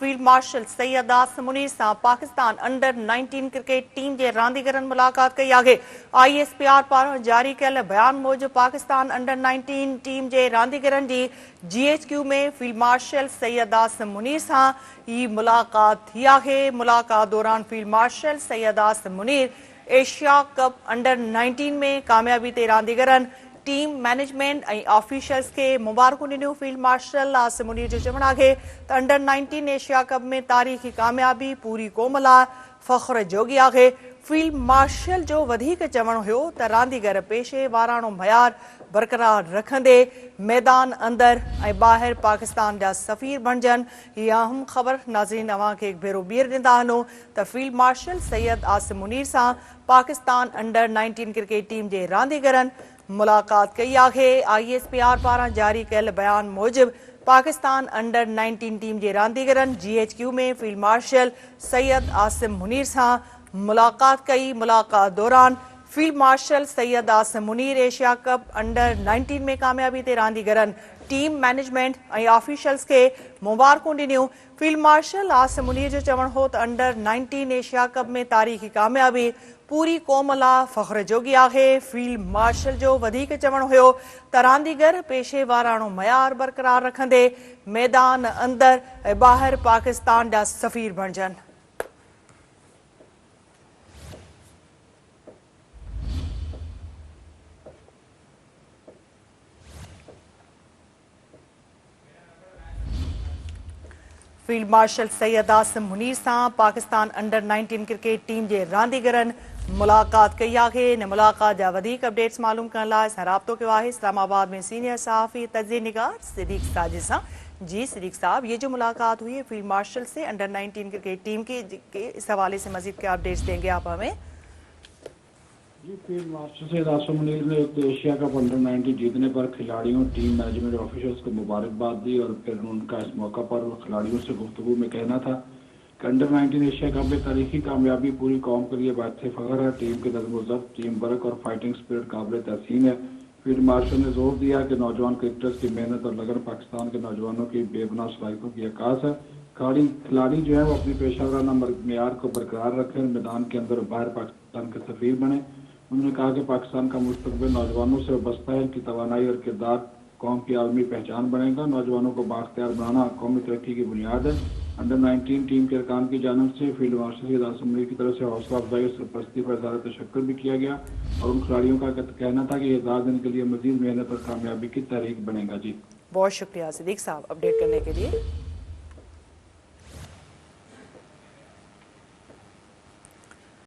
Field marshal Syed Asim Munir सां Pakistan under 19 cricket team के रांदीगरनि मुलाक़ात कई आहे। ISPR पारां जारी कयल बयान मूजिब पाकिस्तान अंडर 19 टीम के रांदीगरनि जी GHQ में फील्ड मार्शल सैयद आसिम मुनीर सां ही मुलाक़ात थी आहे। मुलाक़ात दौरान field marshal Syed Asim Munir Asia cup under 19 में कामयाबी ते रांदीगरनि टीम मैनेजमेंट और ऑफिशियल्स के मुबारक ॾिनियूं। फील्ड मार्शल आसिम मुनीर जो चवणु आहे त अंडर 19 एशिया कप में तारीख़ी कामयाबी पूरी क़ौम लाइ फ़ख्र जोगी आहे। फील्ड मार्शल जो वधीक चवणु हुयो त रांदीगर पेशे वाराणो मयार बरक़रार रखंदे मैदान अंदर ऐं ॿाहिरि पाकिस्तान जा सफ़ीर बणजनि। हीअ अहम ख़बर नाज़रीन अवां खे हिकु भेरो ॿीहर ॾींदा हलूं त फील्ड मार्शल सैयद आसिम मुनीर सां पाकिस्तान अंडर 19 क्रिकेट टीम के रांदीगरनि मुलाक़ात कई आहे। ISPR पारां जारी कयल बयान मूजिब पाकिस्तान अंडर 19 टीम के रांदीगरनि GHQ में फील्ड मार्शल सैयद आसिम मुनीर सां मुलाक़ात कई। मुलाक़ात दौरान field marshal Syed Asim Munir Asia cup under 19 में कामयाबी ते रांदीगरनि टीम मैनेजमेंट और ऑफिशियल्स के मुबारकूं ॾिनियूं। फील्ड मार्शल आसिम मुनीर जो चवणु हो त अंडर 19 एशिया कप में तारीख़ी कामयाबी पूरी क़ौम लाइ फ़ख्र जोगी आहे। फील्ड मार्शल जो वधीक चवणु हुयो त रांदीगर पेशे वाराणो मयार बरक़रार रखंदे मैदान अंदर ऐं ॿाहिरि पाकिस्तान जा सफ़ीर बणजनि। फील्ड मार्शल सैयद आसिम मुनीर सां पाकिस्तान अंडर 19 क्रिकेट टीम के रांदीगरनि मुलाक़ात कई आहे। इन मुलाक़ात जा वधीक अपडेट्स मालूम करण लाइ असां राब्तो कयो आहे इस्लामाबाद में सीनियर सहाफ़ी तज़िये निगार सिद्दीक़ साजिद सां। जी सिद्दीक़ साहब, ये जो मुलाकात हुई है फील्ड मार्शल से अंडर 19 क्रिकेट टीम के इस हवाले से मजीद क्या अपडेट्स देंगे आप हमें? जी, फील्ड मार्शल सैयद आसिम मुनीर ने एशिया कप अंडर 19 जीतने पर खिलाड़ियों, टीम मैनेजमेंट ऑफिशियल्स को मुबारकबाद दी और फिर उनका इस मौका पर खिलाड़ियों से गुफ्तगू में कहना था कि अंडर 19 एशिया कप में तारीखी कामयाबी पूरी कौम के लिए बात फ़ख्र है। टीम के नज़्म-ओ-ज़ब्त, टीम वर्क और फाइटिंग स्पिरिट काबिल तहसीन है। फील्ड मार्शल ने जोर दिया कि नौजवान क्रिकेटर्स की मेहनत और लगन पाकिस्तान के नौजवानों की बेपनाह सलाहियतों की अक्कास है। खिलाड़ी जो है वो अपनी पेशा वाराना मेयार को बरकरार रखें, मैदान के अंदर और बाहर पाकिस्तान के सफ़ीर बने। उन्होंने कहा कि पाकिस्तान का मुस्तकबिल नौजवानों से वाबस्ता है। इनकी तवानाई और किरदार कौम की आलमी पहचान बनेगा। नौजवानों को बाख्तियार बनाना कौमी तरक्की की बुनियाद है। अंडर 19 टीम के अरकान की जानिब से फील्ड मार्शल सैयद आसिम मुनीर की तरफ से हौसला अफजाई और सरपरस्ती पर इज़हार तशक्कुर भी किया गया और उन खिलाड़ियों का कहना था कि ये 10 दिन के लिए मजीद मेहनत और कामयाबी की तारीख बनेगा। जी, बहुत शुक्रिया सिद्दीक़ साहब अपडेट करने के लिए।